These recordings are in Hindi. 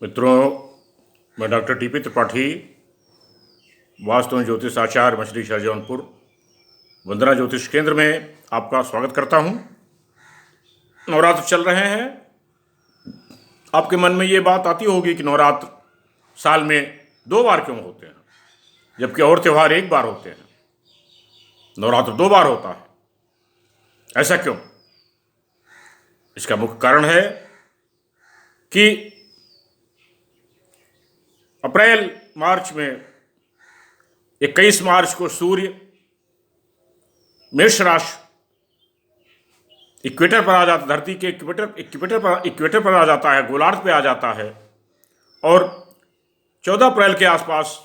मित्रों, मैं डॉक्टर टीपी त्रिपाठी, वास्तु एवं ज्योतिष आचार्य, मछली शहर जौनपुर, वंदना ज्योतिष केंद्र में आपका स्वागत करता हूं। नवरात्र चल रहे हैं। आपके मन में ये बात आती होगी कि नवरात्र साल में 2 बार क्यों होते हैं, जबकि और त्यौहार 1 बार होते हैं। नवरात्र 2 बार होता है, ऐसा क्यों? इसका मुख्य कारण है कि अप्रैल मार्च में 21 मार्च को सूर्य मेष राशि इक्वेटर पर आ जाता, धरती के इक्वेटर पर आ जाता है, गोलार्ध पे आ जाता है, और 14 अप्रैल के आसपास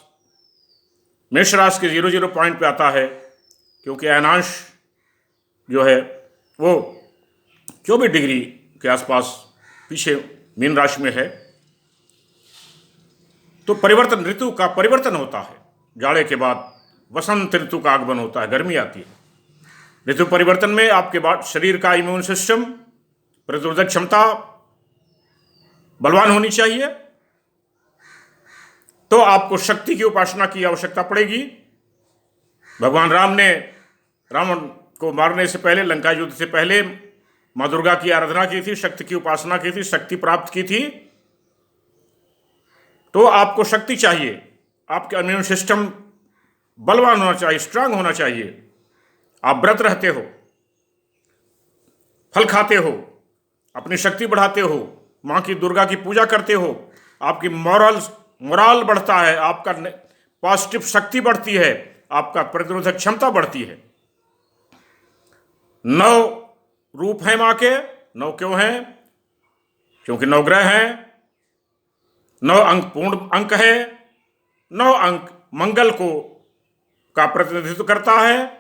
मेष राशि के 00 पॉइंट पे आता है, क्योंकि अयनांश जो है वो 24 डिग्री के आसपास पीछे मीन राशि में है। तो परिवर्तन, ऋतु का परिवर्तन होता है। जाड़े के बाद वसंत ऋतु का आगमन होता है, गर्मी आती है। ऋतु परिवर्तन में आपके बाद शरीर का इम्यून सिस्टम, प्रतिरोधक क्षमता बलवान होनी चाहिए। तो आपको शक्ति की उपासना की आवश्यकता पड़ेगी। भगवान राम ने रावण को मारने से पहले, लंका युद्ध से पहले, माँ दुर्गा की आराधना की थी, शक्ति की उपासना की थी, शक्ति प्राप्त की थी। तो आपको शक्ति चाहिए, आपका इम्यून सिस्टम बलवान होना चाहिए, स्ट्रांग होना चाहिए। आप व्रत रहते हो, फल खाते हो, अपनी शक्ति बढ़ाते हो, माँ की दुर्गा की पूजा करते हो, आपकी मोरल बढ़ता है, आपका पॉजिटिव शक्ति बढ़ती है, आपका प्रतिरोधक क्षमता बढ़ती है। 9 रूप हैं माँ के। 9 क्यों हैं? क्योंकि 9 ग्रह हैं, 9 अंक पूर्ण अंक है। 9 अंक मंगल का प्रतिनिधित्व करता है,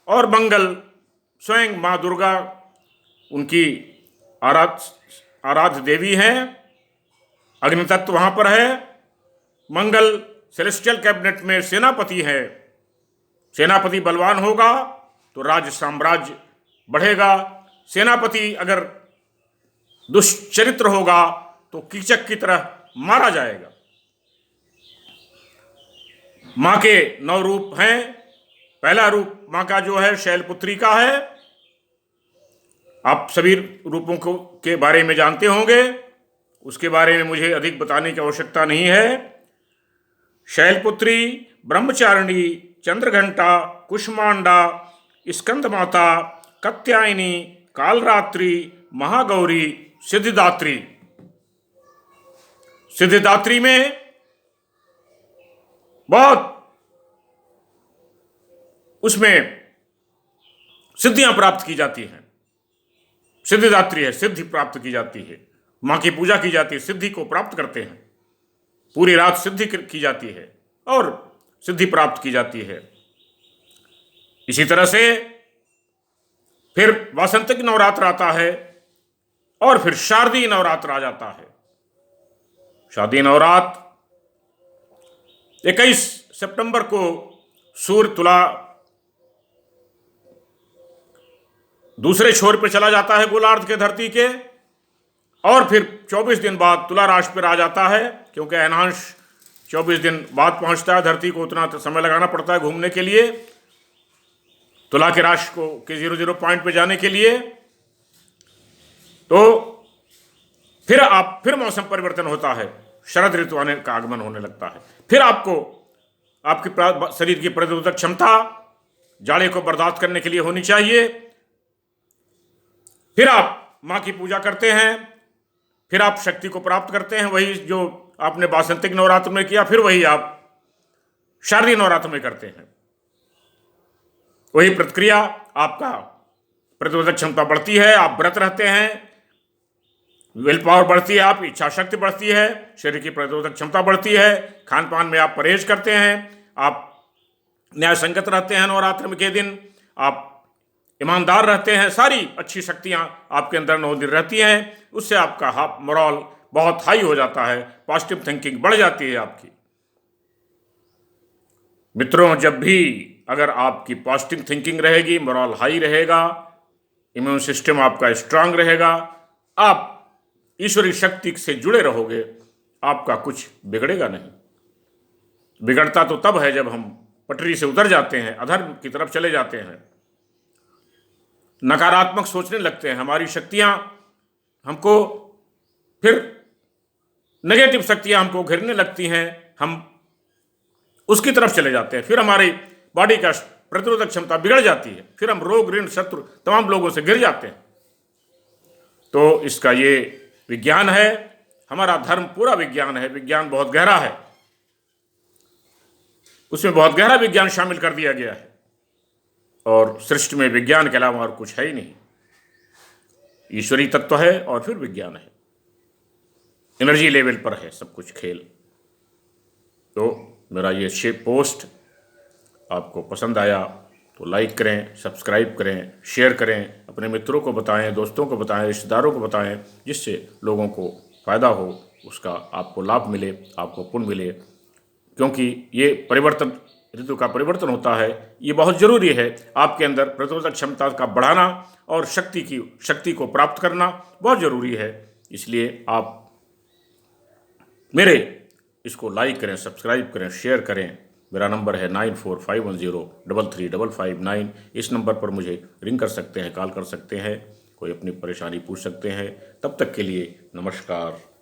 और मंगल स्वयं माँ दुर्गा उनकी आराध्य देवी हैं। अग्नि तत्व वहाँ पर है। मंगल सेलेस्टियल कैबिनेट में सेनापति है। सेनापति बलवान होगा तो राज्य साम्राज्य बढ़ेगा। सेनापति अगर दुष्चरित्र होगा तो कीचक की तरह मारा जाएगा। माँ के 9 रूप हैं। पहला रूप माँ का जो है शैलपुत्री का है। आप सभी रूपों के बारे में जानते होंगे, उसके बारे में मुझे अधिक बताने की आवश्यकता नहीं है। शैलपुत्री, ब्रह्मचारिणी, चंद्रघंटा, कुष्मांडा, स्कंदमाता, कात्यायनी, कालरात्रि, महागौरी, सिद्धिदात्री। सिद्धिदात्री में बहुत उसमें सिद्धियां प्राप्त की जाती हैं। सिद्धिदात्री है, सिद्धि प्राप्त की जाती है। मां की पूजा की जाती है, सिद्धि को प्राप्त करते हैं। पूरी रात सिद्धि की जाती है और सिद्धि प्राप्त की जाती है। इसी तरह से फिर वासंतिक नवरात्र आता है, और फिर शारदीय नवरात्र आ जाता है। शारदीय नवरात्र 21 सितंबर को सूर्य तुला दूसरे छोर पर चला जाता है गोलार्ध के धरती के, और फिर 24 दिन बाद तुला राशि पर आ जाता है, क्योंकि अयनांश 24 दिन बाद पहुंचता है धरती को। उतना समय लगाना पड़ता है घूमने के लिए, तुला के राशि के 00 पॉइंट पे जाने के लिए। तो फिर मौसम परिवर्तन होता है, शरद ऋतु आने का आगमन होने लगता है। फिर आपको आपकी शरीर की प्रतिरोधक क्षमता जाड़े को बर्दाश्त करने के लिए होनी चाहिए। फिर आप माँ की पूजा करते हैं, फिर आप शक्ति को प्राप्त करते हैं। वही जो आपने वासंतिक नवरात्र में किया, फिर वही आप शारदीय नवरात्र में करते हैं। वही प्रक्रिया, आपका प्रतिरोधक क्षमता बढ़ती है, आप व्रत रहते हैं, विल पावर बढ़ती है, आप इच्छा शक्ति बढ़ती है, शरीर की प्रतिरोधक क्षमता बढ़ती है, खान पान में आप परहेज करते हैं, आप न्याय संगत रहते हैं नवरात्र के दिन, आप ईमानदार रहते हैं। सारी अच्छी शक्तियां आपके अंदर 9 दिन रहती हैं। उससे आपका मोरल बहुत हाई हो जाता है, पॉजिटिव थिंकिंग बढ़ जाती है आपकी। मित्रों, जब भी अगर आपकी पॉजिटिव थिंकिंग रहेगी, मोरल हाई रहेगा, इम्यून सिस्टम आपका स्ट्रांग रहेगा, आप ईश्वरीय शक्ति से जुड़े रहोगे, आपका कुछ बिगड़ेगा नहीं। बिगड़ता तो तब है जब हम पटरी से उतर जाते हैं, अधर्म की तरफ चले जाते हैं, नकारात्मक सोचने लगते हैं, हमारी शक्तियां हमको फिर नेगेटिव शक्तियां हमको घेरने लगती हैं, हम उसकी तरफ चले जाते हैं, फिर हमारी बॉडी का प्रतिरोधक क्षमता बिगड़ जाती है, फिर हम रोग ऋण शत्रु तमाम लोगों से गिर जाते हैं। तो इसका ये विज्ञान है, हमारा धर्म पूरा विज्ञान है, विज्ञान बहुत गहरा है, उसमें बहुत गहरा विज्ञान शामिल कर दिया गया है, और सृष्टि में विज्ञान के अलावा और कुछ है ही नहीं। ईश्वरीय तत्व है और फिर विज्ञान है, एनर्जी लेवल पर है सब कुछ खेल। तो मेरा ये पोस्ट आपको पसंद आया तो लाइक करें, सब्सक्राइब करें, शेयर करें, अपने मित्रों को बताएं, दोस्तों को बताएं, रिश्तेदारों को बताएं, जिससे लोगों को फ़ायदा हो, उसका आपको लाभ मिले, आपको पुण्य मिले। क्योंकि ये परिवर्तन, ऋतु का परिवर्तन होता है, ये बहुत ज़रूरी है। आपके अंदर प्रतिरोधक क्षमता का बढ़ाना और शक्ति को प्राप्त करना बहुत ज़रूरी है। इसलिए आप मेरे इसको लाइक करें, सब्सक्राइब करें, शेयर करें। मेरा नंबर है 9451033559। इस नंबर पर मुझे रिंग कर सकते हैं, कॉल कर सकते हैं, कोई अपनी परेशानी पूछ सकते हैं। तब तक के लिए नमस्कार।